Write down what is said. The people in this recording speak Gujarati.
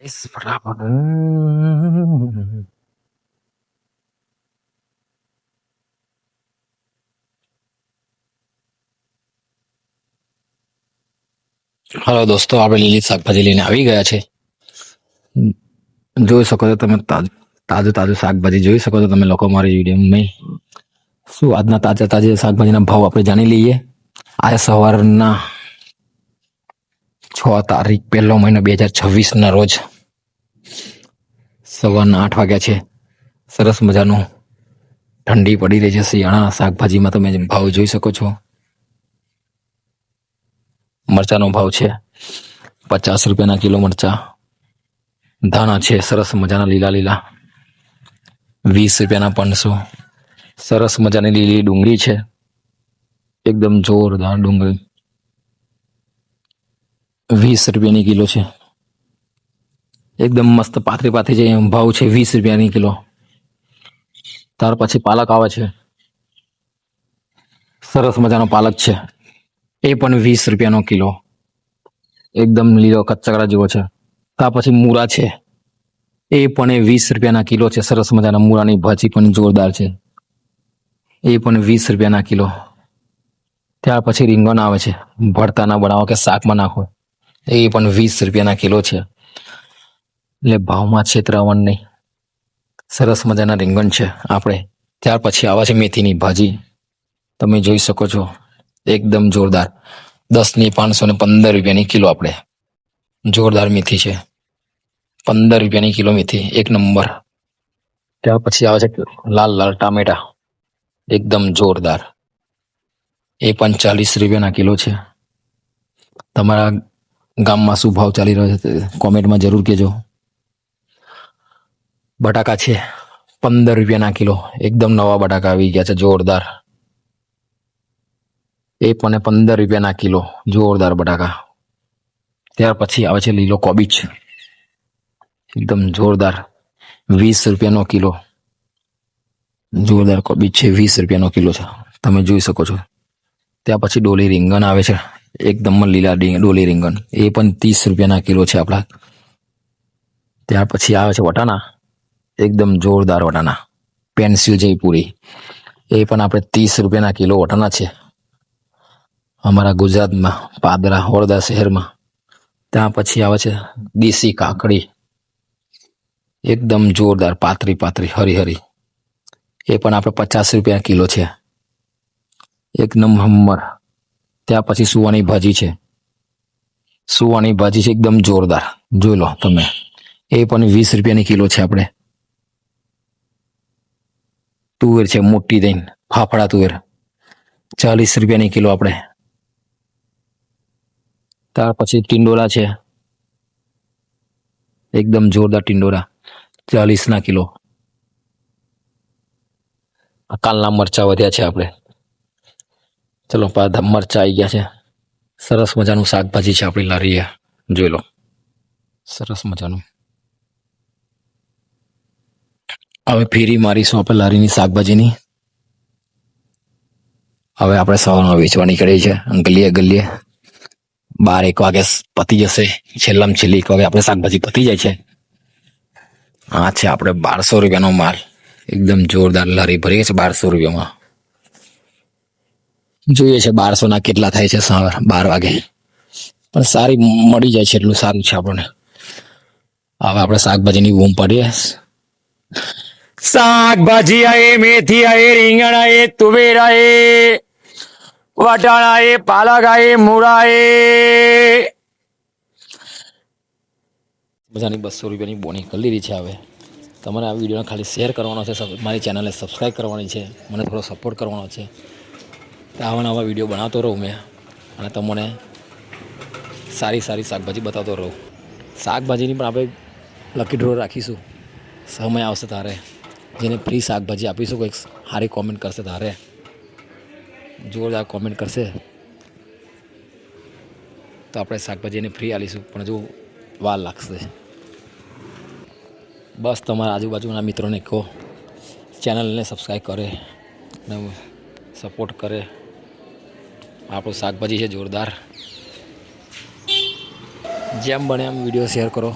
Es bravo. હલો દોસ્તો, આપણે લીલી શાકભાજી લઈને આવી ગયા છે. જોઈ શકો છો તમે તાજું તાજું શાકભાજી જોઈ શકો છો તમે લોકો મારી વિડીયોમાં. શું આજના તાજા તાજા શાકભાજીના ભાવ આપણે જાણી લઈએ. આ સવારના 6 તારીખ 1લો મહિનો 2026 રોજ સવારના 8 વાગ્યા છે. સરસ મજાનું ઠંડી પડી રહી છે. શિયાળાના શાકભાજીમાં તમે ભાવ જોઈ શકો છો. મરચાનો ભાવ છે 50 રૂપિયાના કિલો મરચા. ધાણા છે સરસ મજાના લીલા લીલા 20 રૂપિયાના 500. સરસ મજાની લીલી ડુંગળી છે, એકદમ જોરદાર ડુંગળી 20 રૂપિયાની કિલો છે. એકદમ મસ્ત પાતળી પાતળી છે, ભાવ છે 20 રૂપિયાની કિલો. ત્યાર પછી પાલક આવે છે, સરસ મજાનો પાલક છે, એ પણ 20 રૂપિયાનો કિલો, એકદમ લીલો કચ્ચકડા જેવો છે. ત્યાર પછી મૂળા છે, એ પણ 20 રૂપિયાના કિલો છે. સરસ મજાના મૂળાની ભાજી પણ જોરદાર છે, એ પણ 20 રૂપિયાના કિલો. ત્યાર પછી રીંગણ આવે છે, ભરતાના બનાવો કે શાકમાં નાખો, એ પણ 20 રૂપિયાના કિલો છે. એટલે ભાવમાં છેતરાવાનું નહીં, સરસ મજાના રીંગણ છે આપણે. ત્યાર પછી આવે છે મેથીની ભાજી, તમે જોઈ શકો છો, એકદમ જોરદાર 10ની 515 રૂપિયાની કિલો. આપણે જોરદાર મેથી છે, 15 રૂપિયાની કિલો મેથી, એક નંબર. ત્યાર પછી આવે છે લાલ લાલ ટામેટા, એકદમ જોરદાર, એ પણ 40 રૂપિયાના કિલો છે. તમારા ગામમાં શું ભાવ ચાલી રહ્યો છે કોમેન્ટમાં જરૂર કહેજો. બટાકા છે 15 રૂપિયાના કિલો, એકદમ નવા બટાકા આવી ગયા છે, જોરદાર, એ પણ 15 રૂપિયાના કિલો, જોરદાર બટાકા. ત્યાર પછી આવે છે લીલો કોબીજ, એકદમ જોરદાર 20 રૂપિયાનો કિલો, જોરદાર કોબીજ છે, 20 રૂપિયાનો કિલો છે, તમે જોઈ શકો છો. ત્યાં પછી ડોલી રીંગણ આવે છે, એકદમ લીલા ડોલી રીંગણ, એ પણ 30 રૂપિયાના કિલો છે આપણા. ત્યાર પછી આવે છે વટાણા, એકદમ જોરદાર વટાણા, પેન્સિલ જેવી પૂરી, એ પણ આપણે 30 રૂપિયાના કિલો વટાણા છે અમારા ગુજરાતમાં, પાદરા વડોદરા શહેરમાં. ત્યાં પછી આવે છે દેશી કાકડી, એકદમ જોરદાર પાતળી પાતળી હરી હરી, એ પણ આપણે 50 રૂપિયા કિલો છે, એક નંબર. ત્યાં પછી સુવાની ભાજી છે, સુવાની ભાજી છે એકદમ જોરદાર, જોઈ લો તમે, એ પણ 20 રૂપિયાની કિલો છે. આપણે તુવેર છે મોટી દઈને, ફાફડા તુવેર 40 રૂપિયાની કિલો આપણે. ત્યાર પછી ટિંડોરા છે, એકદમ જોરદાર ટિંડોરા 40ના કિલો. કાલના મરચા વધ્યા છે આપણે, ચલો મરચા આવી ગયા છે. સરસ મજાનું શાકભાજી છે આપણી લારીએ, જોઈ લો, સરસ મજાનું. હવે ફેરી મારીશું આપણે લારીની શાકભાજીની. હવે આપણે સવારમાં વેચવા નીકળી છે, ગલીએ ગલીએ. 12-1 વાગે પતી જશે, છેલ્લામાં છેલ્લી 1 વાગે આપણે શાકભાજી પતી જાય છે. આ છે આપણે 1200 રૂપિયાનો માલ, એકદમ જોરદાર લારી ભરી છે 1200 રૂપિયામાં. જોઈએ છે 1200ના કેટલા થાય છે સવાર 12 વાગે, પણ સારી મળી જાય છે, એટલું સારું છે આપણને. હવે આપણે શાકભાજીની બૂમ પાડીએ. શાકભાજી આયે, મેથી આયે, રીંગણ આયે, તુવેર આયે, વટાણા આયે, પાલક આયે, મૂળા આયે. બધાની 200 રૂપિયાની બોની કરી લીધી છે. હવે તમારે આ વિડીયોને ખાલી શેર કરવાનો છે, મારી ચેનલને સબસ્ક્રાઈબ કરવાની છે, મને થોડો સપોર્ટ કરવાનો છે. આવા નવા વિડીયો બનાવતો રહું મેં, અને તમને સારી સારી શાકભાજી બતાવતો રહું. શાકભાજીની પણ આપણે લકી ડ્રો રાખીશું, સમય આવશે તારે, જેને ફ્રી શાકભાજી આપીશું. કંઈક સારી કોમેન્ટ કરશે તારે, જોરદાર કોમેન્ટ કરશે તો આપણે શાકભાજીને ફ્રી આલીશું, પણ જો વાર લાગશે. બસ તમારા આજુબાજુના મિત્રોને કહો ચેનલને સબસ્ક્રાઈબ કરે ને સપોર્ટ કરે. આપણું શાકભાજી છે જોરદાર, જેમ બને એમ વિડીયો શેર કરો.